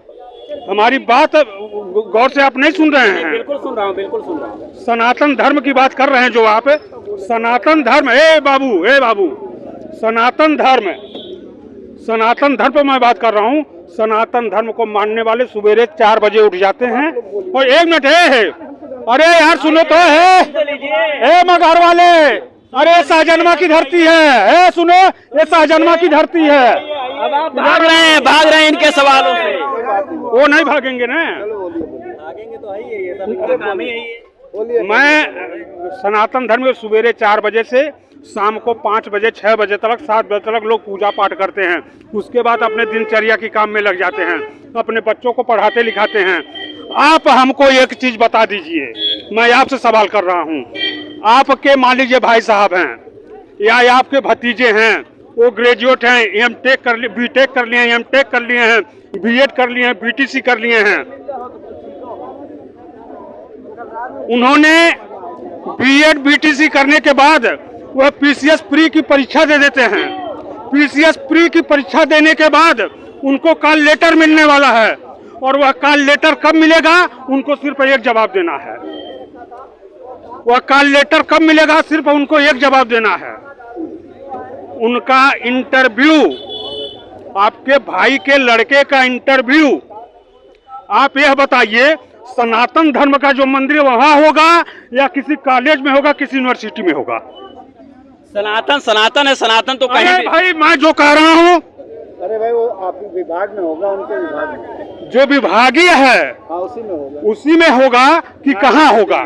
हमारी बात गौर से आप नहीं सुन रहे हैं? बिल्कुल सुन रहा हूँ, बिल्कुल सुन रहा हूँ। सनातन धर्म की बात कर रहे हैं जो आप, सनातन धर्म, ए बाबू, सनातन धर्म पर मैं बात कर रहा हूँ। सनातन धर्म को मानने वाले सुबेरे 4 बजे उठ जाते हैं। और एक मिनट है, अरे यार सुनो तो है, मगर वाले, अरे शाहजन्मा की धरती है, सुनो, ये शाहजन्मा की धरती है। अब आप भाग रहे हैं इनके सवालों से। वो नहीं भागेंगे ना, भागेंगे तो है ये सब काम ही है। मैं सनातन धर्म में सुबेरे 4 बजे से शाम को 5 बजे, 6 बजे तक, 7 बजे तक लोग पूजा पाठ करते हैं। उसके बाद अपने दिनचर्या के काम में लग जाते हैं, अपने बच्चों को पढ़ाते लिखाते हैं। आप हमको एक चीज बता दीजिए, मैं आपसे सवाल कर रहा हूँ, आपके मान लीजिए भाई साहब हैं या आपके भतीजे हैं, वो ग्रेजुएट हैं, एमटेक कर लिए, बीटेक कर लिए हैं, एमटेक कर लिए हैं, बीएड कर लिए हैं, बीटीसी कर लिए हैं। उन्होंने बीएड बीटीसी करने के बाद वह पीसीएस प्री की परीक्षा दे देते हैं। पीसीएस प्री की परीक्षा देने के बाद उनको कॉल लेटर मिलने वाला है, और वह कॉल लेटर कब मिलेगा उनको सिर्फ एक जवाब देना है। वह कॉल लेटर कब मिलेगा सिर्फ उनको एक जवाब देना है। उनका इंटरव्यू, आपके भाई के लड़के का इंटरव्यू, आप यह बताइए सनातन धर्म का जो मंदिर वहां होगा या किसी कॉलेज में होगा, किसी यूनिवर्सिटी में होगा? सनातन है, सनातन तो कहीं भी। भाई मैं जो कह रहा हूँ, अरे भाई वो आप विभाग में होगा, उनके विभाग में जो विभागीय है उसी में होगा कि कहाँ होगा,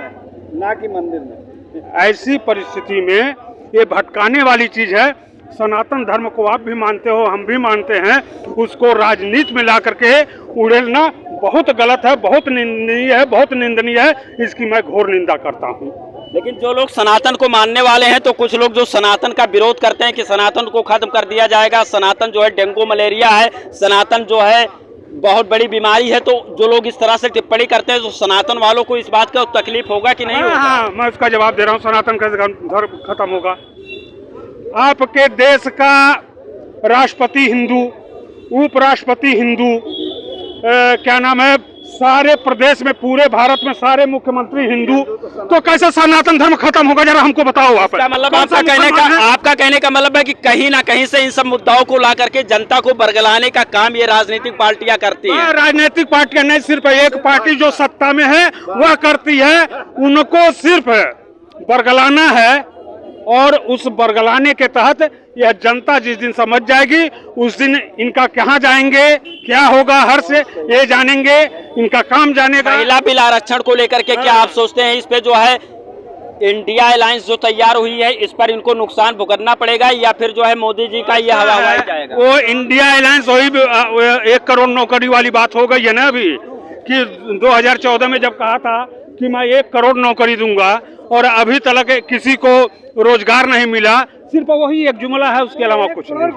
ना कि मंदिर में। ऐसी परिस्थिति में ये भटकाने वाली चीज है। सनातन धर्म को आप भी मानते हो, हम भी मानते हैं, उसको राजनीति में ला करके उड़ेलना बहुत गलत है, बहुत निंदनीय है। इसकी मैं घोर निंदा करता हूँ। लेकिन जो लोग सनातन को मानने वाले हैं, तो कुछ लोग जो सनातन का विरोध करते हैं कि सनातन को खत्म कर दिया जाएगा, सनातन जो है डेंगू मलेरिया है, सनातन जो है बहुत बड़ी बीमारी है, तो जो लोग इस तरह से टिप्पणी करते हैं, तो सनातन वालों को इस बात का तकलीफ होगा कि नहीं होगा? हाँ, मैं उसका जवाब दे रहा हूँ। सनातन कैसे धर्म खत्म होगा? आपके देश का राष्ट्रपति हिंदू, उपराष्ट्रपति हिंदू, क्या नाम है, सारे प्रदेश में, पूरे भारत में सारे मुख्यमंत्री हिंदू, तो कैसे सनातन धर्म खत्म होगा? जरा हमको बताओ आप। मतलब आपका कहने का मतलब है कि कहीं ना कहीं से इन सब मुद्दाओं को ला करके जनता को बरगलाने का काम ये राजनीतिक पार्टियां करती हैं। राजनीतिक पार्टियां नहीं, सिर्फ एक पार्टी जो सत्ता में है वह करती है। उनको सिर्फ बरगलाना है, और उस बरगलाने के तहत यह जनता जिस दिन समझ जाएगी उस दिन इनका कहाँ जाएंगे, क्या होगा, हर से ये जानेंगे, इनका काम जानेगा। महिला बिल आरक्षण को लेकर के क्या आप सोचते हैं? इस पे जो है इंडिया अलायंस जो तैयार हुई है इस पर इनको नुकसान भुगतना पड़ेगा या फिर जो है मोदी जी का ये हवा हवाई जाएगा? वो इंडिया अलायंस वही 1 करोड़ नौकरी वाली बात हो गई है ना अभी, कि 2014 में जब कहा था कि मैं 1 करोड़ नौकरी दूंगा और अभी तक किसी को रोजगार नहीं मिला, सिर्फ वही एक जुमला है, उसके अलावा कुछ नहीं।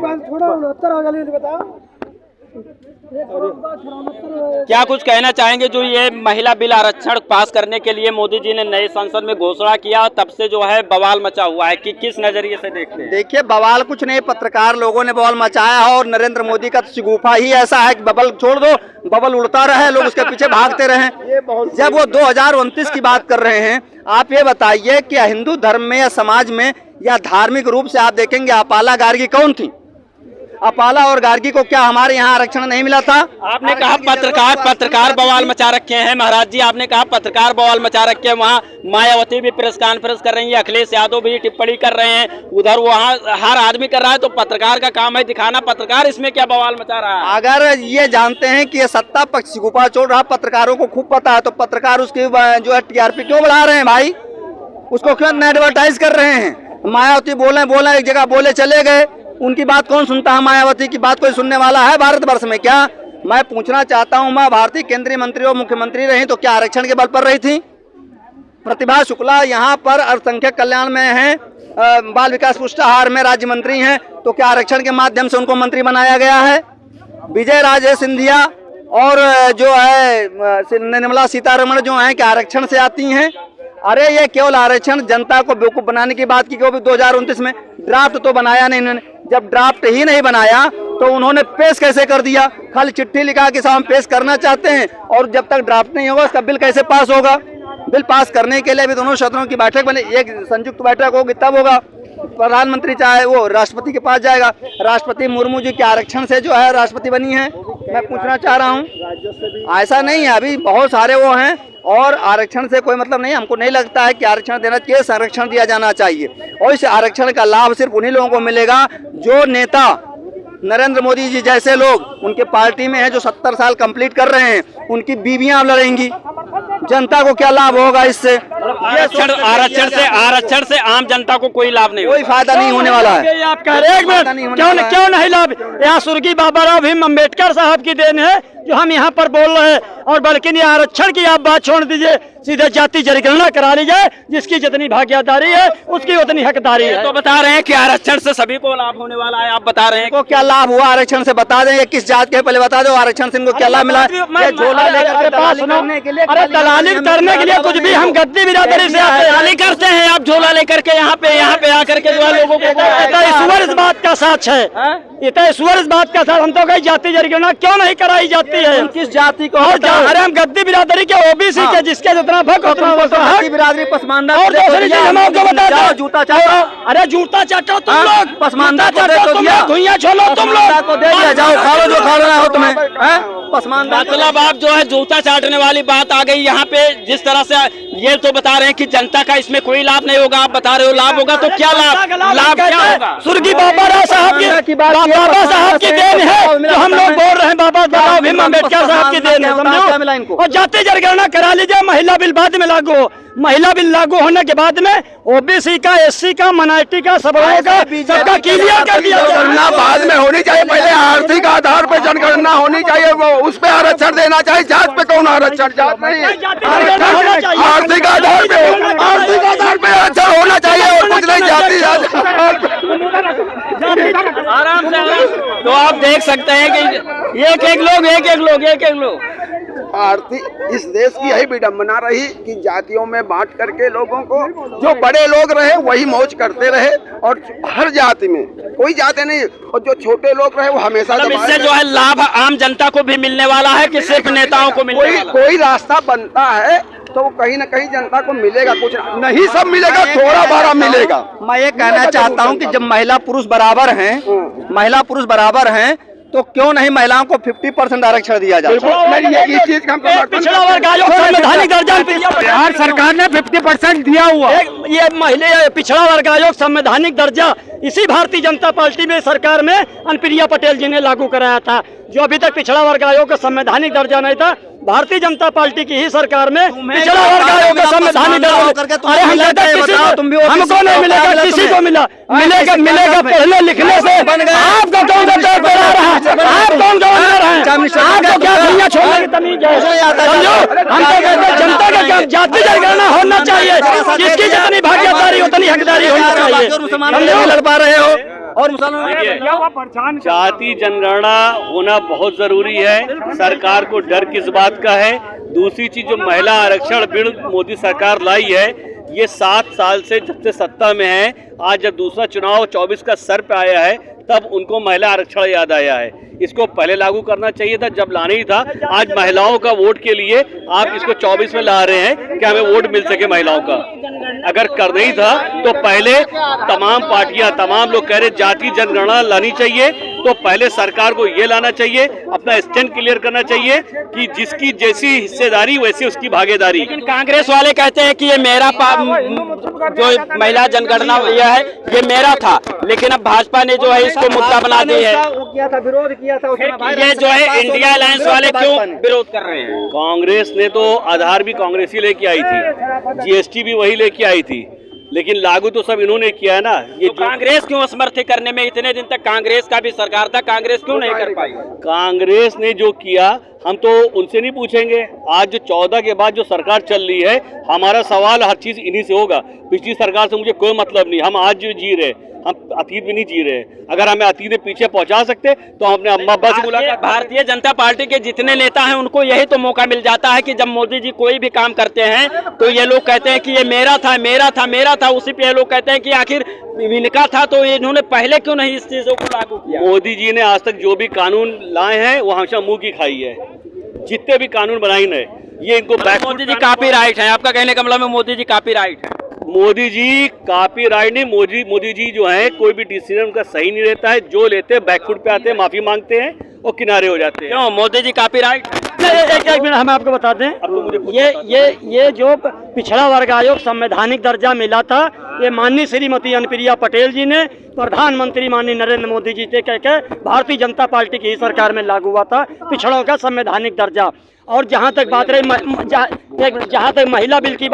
क्या कुछ कहना चाहेंगे जो ये महिला बिल आरक्षण पास करने के लिए मोदी जी ने नए संसद में घोषणा किया, तब से जो है बवाल मचा हुआ है, कि किस नजरिए से देखते हैं? देखिए, बवाल कुछ नहीं, पत्रकार लोगों ने बवाल मचाया है और नरेंद्र मोदी का शगुफा ही ऐसा है कि बबल छोड़ दो, बबल उड़ता रहे, लोग उसके पीछे भागते रहे। जब वो 2029 की बात कर रहे हैं, आप ये बताइए कि हिंदू धर्म में या समाज में या धार्मिक रूप से आप देखेंगे अपाला गार्गी कौन थी? अपाला और गार्गी को क्या हमारे यहाँ आरक्षण नहीं मिला था? आपने कहा पत्रकार बवाल मचा रखे हैं महाराज जी, आपने कहा पत्रकार बवाल मचा रखे हैं। वहाँ मायावती भी प्रेस कॉन्फ्रेंस कर रही है, अखिलेश यादव भी टिप्पणी कर रहे हैं, उधर वहाँ हर आदमी कर रहा है, तो पत्रकार का काम है दिखाना। पत्रकार इसमें क्या बवाल मचा रहा है? अगर ये जानते हैं कि ये सत्ता पक्ष गुफा छोड़ रहा, पत्रकारों को खूब पता है, तो पत्रकार उसकी जो है टीआरपी क्यों बढ़ा रहे हैं भाई? उसको क्यों एडवर्टाइज कर रहे हैं? मायावती बोले एक जगह बोले चले गए, उनकी बात कौन सुनता है? मायावती की बात कोई सुनने वाला है भारतवर्ष में क्या? मैं पूछना चाहता हूं, मैं भारतीय केंद्रीय मंत्री और मुख्यमंत्री रही तो क्या आरक्षण के बल पर रही थी? प्रतिभा शुक्ला यहाँ पर अल्पसंख्यक कल्याण में है, बाल विकास पुष्टाहार में राज्य मंत्री हैं, तो क्या आरक्षण के माध्यम से उनको मंत्री बनाया गया है? विजय राजे सिंधिया और जो है निर्मला सीतारमण जो है क्या आरक्षण से आती हैं? अरे ये केवल आरक्षण जनता को बेवकूफ बनाने की बात की, भी 2029 में ड्राफ्ट तो बनाया नहीं इन्होंने। जब ड्राफ्ट ही नहीं बनाया तो उन्होंने पेश कैसे कर दिया? खाली चिट्ठी लिखा कि साहब हम पेश करना चाहते हैं, और जब तक ड्राफ्ट नहीं होगा उसका बिल कैसे पास होगा? बिल पास करने के लिए भी दोनों सदनों की बैठक बने, एक संयुक्त बैठक होगी तब होगा। प्रधानमंत्री चाहे वो राष्ट्रपति के पास जाएगा। राष्ट्रपति मुर्मू जी के आरक्षण से जो है राष्ट्रपति बनी है। मैं पूछना चाह रहा हूँ, ऐसा नहीं है, अभी बहुत सारे वो हैं और आरक्षण से कोई मतलब नहीं। हमको नहीं लगता है कि आरक्षण देना चाहिए, संरक्षण दिया जाना चाहिए, और इस आरक्षण का लाभ सिर्फ उन्हीं लोगों को मिलेगा जो नेता नरेंद्र मोदी जी जैसे लोग उनके पार्टी में हैं, जो 70 साल कंप्लीट कर रहे हैं, उनकी बीवियां लड़ेंगी। जनता को क्या लाभ होगा इससे? आरक्षण से आम जनता को कोई लाभ नहीं, कोई फायदा नहीं होने वाला है। आप कह रहे हैं, एक मिनट, क्यों नहीं लाभ? यहाँ स्वर्गीय बाबा राव भीम अम्बेडकर साहब की देन है जो हम यहाँ पर बोल रहे हैं, और बल्कि ये आरक्षण की आप बात छोड़ दीजिए, सीधे जाति जनगणना करा ली जाए, जिसकी जितनी भागीदारी है उसकी उतनी हकदारी है। तो बता रहे हैं कि आरक्षण से सभी को लाभ होने वाला है, आप बता रहे हैं को क्या लाभ हुआ आरक्षण से? बता दें, किस जात के पहले बता दो आरक्षण से इनको क्या लाभ मिला? अरे दलाली करने के लिए कुछ भी हम गद्दी बिरादरी से दलाली करते हैं, आप झोला लेकर के यहाँ पे आकर के जो है लोगों को ईश्वर इस बात का साथ है, ईश्वर इस बात का साथ। हम तो कहीं जाति जनगणना क्यों नहीं कराई जाती है? किस जाति को? अरे हम गद्दी बिरादरी के ओबीसी के, जिसके जितना भक उतना जाति बिरादरी पसमानदा। और दूसरी चीज हम आपको बता दो, जूता चाटो। अरे जूता चाटो तुम लोग, पसमानदा चाटो तुम लोग, धुइयां छोलो तुम लोग को दे दिया, जाओ खा लो जो खा रहा हो तुम्हें। पसमानदा मतलब आप जो है जूता चाटने वाली बात आ गई यहाँ पे। जिस तरह से ये तो बता रहे हैं कि जनता का इसमें कोई लाभ नहीं होगा, आप बता रहे हो लाभ होगा, तो क्या लाभ क्या होगा? स्वर्गीय बाबा राव साहब की बाबा साहब की देन है जो हम लोग बोल रहे हैं, बाबा साहब भीम अम्बेडकर साहब की देन है, समझो। और जाति जनगणना करा लीजिए, महिला बिल बाद में लागू हो। महिला बिल लागू होने के बाद में ओबीसी का, एससी का, माइनॉरिटी का, सबका सबका क्लियर कर दिया। जनगणना बाद में होनी चाहिए, पहले आर्थिक आधार पर जनगणना होनी चाहिए, वो उस पे आरक्षण देना चाहिए। जात पे कौन आरक्षण? जात नहीं, आर्थिक आधार पे आरक्षण होना चाहिए और कुछ नहीं। जाति आराम से। तो आप देख सकते हैं कि एक एक लोग आर्थिक इस देश की यही विडम्बना रही कि जातियों में बांट करके लोगों को, जो बड़े लोग रहे वही मौज करते रहे, और हर जाति में कोई जाति नहीं, और जो छोटे लोग रहे वो हमेशा इससे जो है लाभ आम जनता को भी मिलने वाला है कि सिर्फ नेताओं को मिलने वाला है? कोई रास्ता बनता है तो कहीं न कहीं जनता को मिलेगा, कुछ नहीं सब मिलेगा, थोड़ा बारा मिलेगा। मैं ये कहना चाहता हूँ कि जब महिला पुरुष बराबर हैं, तो क्यों नहीं महिलाओं को 50% आरक्षण दिया जाए? पिछड़ा वर्ग आयोग संवैधानिक दर्जा बिहार सरकार ने 50% दिया हुआ। ये महिला पिछड़ा वर्ग आयोग संवैधानिक दर्जा इसी भारतीय जनता पार्टी में सरकार में अनुप्रिया पटेल जी ने लागू कराया था। जो अभी तक पिछड़ा वर्ग आयोग का संवैधानिक दर्जा नहीं था भारतीय जनता पार्टी की ही सरकार में पिछड़ा वर्ग आयोग का संवैधानिक दर्जा। अरे हम कहते हैं हमको नहीं मिलेगा, किसी को मिलेगा पढ़ने लिखने से। आपका कौन गद्दार करा रहा है? आप कौन गवर्नर हैं? आपको क्या दुनिया छोड़ने की तमीज है? समझो, हम तो कहते हैं जनता का क्या जाति जनगणना होना चाहिए, जिसकी जितनी भागीदारी उतनी हकदारी होनी चाहिए। समझो, लड़ पा रहे हो और मुसलमान जाति जनगणना होना बहुत जरूरी है। सरकार को डर किस बात का है? दूसरी चीज, जो महिला आरक्षण बिल मोदी सरकार लाई है, ये 7 साल से जब से सत्ता में है, आज जब दूसरा चुनाव 24 का सर पे आया है तब उनको महिला आरक्षण याद आया है। इसको पहले लागू करना चाहिए था जब लाना ही था। आज महिलाओं का वोट के लिए आप इसको 24 में ला रहे हैं कि हमें वोट मिल सके महिलाओं का। अगर करना ही था तो पहले तमाम पार्टियां, तमाम लोग कह रहे जाति जनगणना लानी चाहिए, तो पहले सरकार को ये लाना चाहिए, अपना स्टैंड क्लियर करना चाहिए कि जिसकी जैसी हिस्सेदारी वैसी उसकी भागीदारी। लेकिन कांग्रेस वाले कहते हैं कि ये मेरा जो महिला जनगणना यह है ये मेरा था, लेकिन अब भाजपा ने जो है इसको मुद्दा बना दिया है। विरोध किया था, ये जो है इंडिया अलायंस वाले क्यों विरोध कर रहे हैं? कांग्रेस ने तो आधार भी कांग्रेस ही लेके आई थी, जीएसटी भी वही लेके आई थी, लेकिन लागू तो सब इन्होंने किया है ना। ये कांग्रेस क्यों असमर्थ करने में? इतने दिन तक कांग्रेस का भी सरकार था, कांग्रेस क्यों नहीं कर पाई? कांग्रेस ने जो किया हम तो उनसे नहीं पूछेंगे। आज जो 14 के बाद जो सरकार चल रही है, हमारा सवाल हर चीज इन्हीं से होगा। पिछली सरकार से मुझे कोई मतलब नहीं, हम आज जो जी रहे, हम अतीत में नहीं जी रहे। अगर हमें अतीत में पीछे पहुंचा सकते तो हम अपने अम्मा अब्बा से मुलाकात। भारतीय जनता पार्टी के जितने नेता हैं उनको यही तो मौका मिल जाता है कि जब मोदी जी कोई भी काम करते हैं तो ये लोग कहते हैं कि ये मेरा था, मेरा था, मेरा था। उसी पे ये लोग कहते हैं कि आखिर इनका था तो इन्होंने पहले क्यों नहीं इस चीजों को लागू किया? मोदी जी ने आज तक जो भी कानून लाए हैं वो हमेशा मुंह की खाई है। जितने भी कानून बनाए हैं ये इनको मोदी जी कॉपीराइट है। आपका कहने का मतलब है मोदी जी कॉपीराइट है? मोदी जी कॉपीराइट नहीं, मोदी जी जो है कोई भी डिसीजन उनका सही नहीं रहता है। जो लेते हैं बैकफुट पे आते हैं, माफी मांगते हैं और किनारे हो जाते हैं। क्यों मोदी जी कॉपीराइट? एक मिनट हम आपको बता दें, ये जो पिछड़ा वर्ग आयोग संवैधानिक दर्जा मिला था, ये माननीय श्रीमती अनुप्रिया पटेल जी ने प्रधानमंत्री माननीय नरेंद्र मोदी जी से कहकर भारतीय जनता पार्टी की ही सरकार में लागू हुआ था पिछड़ों का संवैधानिक दर्जा। और जहाँ तक बात रही जहाँ तक महिला बिल की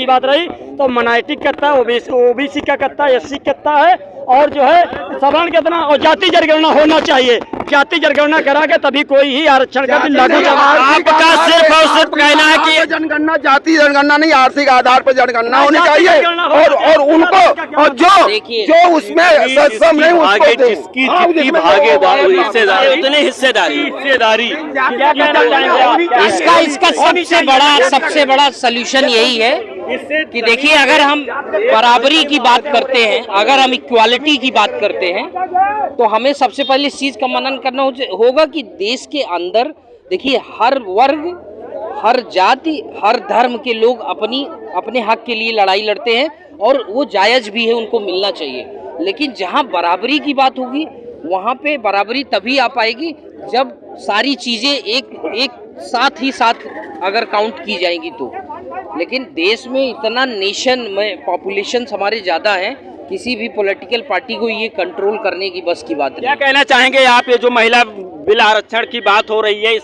बात रही तो माइनॉरिटी कत्ता, ओबीसी का कत्ता, एससी कत्ता है और जो है सवर्ण कितना, और जाति जनगणना होना चाहिए। जाति जनगणना करा के तभी कोई ही आरक्षण का बिल लागू। आपका सिर्फ और सिर्फ कहना है कि जनगणना जाति जनगणना नहीं, आर्थिक आधार पर जनगणना होनी चाहिए और उनको और जो उसमें सक्षम नहीं उसको जिसकी जितनी भागीदारी उतनी हिस्सेदारी। इसका सबसे बड़ा सलूशन यही है कि देखिए, अगर हम बराबरी की बात करते हैं, अगर हम इक्वालिटी की बात करते हैं, तो हमें सबसे पहले इस चीज का मनन करना होगा कि देश के अंदर देखिए हर वर्ग, हर जाति, हर धर्म के लोग अपने हक के लिए लड़ाई लड़ते हैं और वो जायज भी है, उनको मिलना चाहिए। लेकिन जहाँ बराबरी की बात होगी वहाँ पे बराबरी तभी आ पाएगी जब सारी चीजें एक साथ ही साथ अगर काउंट की जाएंगी तो। लेकिन देश में इतना नेशन में पॉपुलेशन हमारे ज़्यादा है, किसी भी पॉलिटिकल पार्टी को ये कंट्रोल करने की बस की बात नहीं। क्या कहना चाहेंगे आप? ये जो महिला बिल आरक्षण की बात हो रही है, इस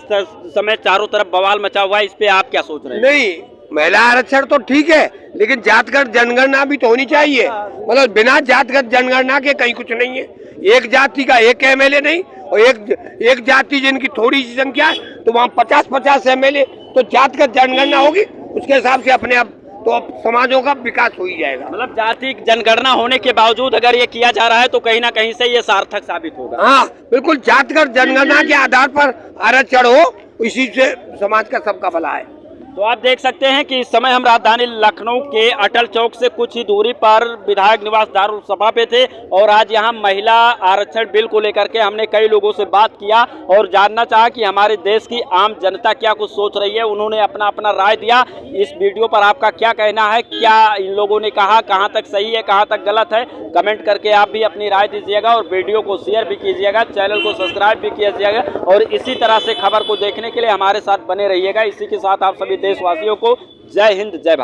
समय चारों तरफ बवाल मचा हुआ है, इस पे आप क्या सोच रहे हैं? नहीं, महिला आरक्षण तो ठीक है, लेकिन जातगत जनगणना भी तो होनी चाहिए। मतलब बिना जातगत जनगणना के कहीं कुछ नहीं है। एक जाति का एक एमएलए नहीं और एक जाति जिनकी थोड़ी सी संख्या है तो वहाँ 50-50 एमएलए, तो जातगत जनगणना होगी, उसके हिसाब से अपने आप तो अब समाजों का विकास हो ही जाएगा। मतलब जाति जनगणना होने के बावजूद अगर ये किया जा रहा है तो कहीं ना कहीं से ये सार्थक साबित होगा। हाँ बिल्कुल, जातगत जनगणना के आधार पर आरक्षण हो, इसी से समाज का सबका भला है। तो आप देख सकते हैं कि इस समय हम राजधानी लखनऊ के अटल चौक से कुछ ही दूरी पर विधायक निवास दारुल सभा पे थे और आज यहाँ महिला आरक्षण बिल को लेकर के हमने कई लोगों से बात किया और जानना चाहा कि हमारे देश की आम जनता क्या कुछ सोच रही है। उन्होंने अपना राय दिया। इस वीडियो पर आपका क्या कहना है? क्या इन लोगों ने कहा कहाँ तक सही है, कहाँ तक गलत है? कमेंट करके आप भी अपनी राय दीजिएगा और वीडियो को शेयर भी कीजिएगा, चैनल को सब्सक्राइब भी कीजिएगा और इसी तरह से खबर को देखने के लिए हमारे साथ बने रहिएगा। इसी के साथ आप सभी देशवासियों को जय हिंद, जय भारत।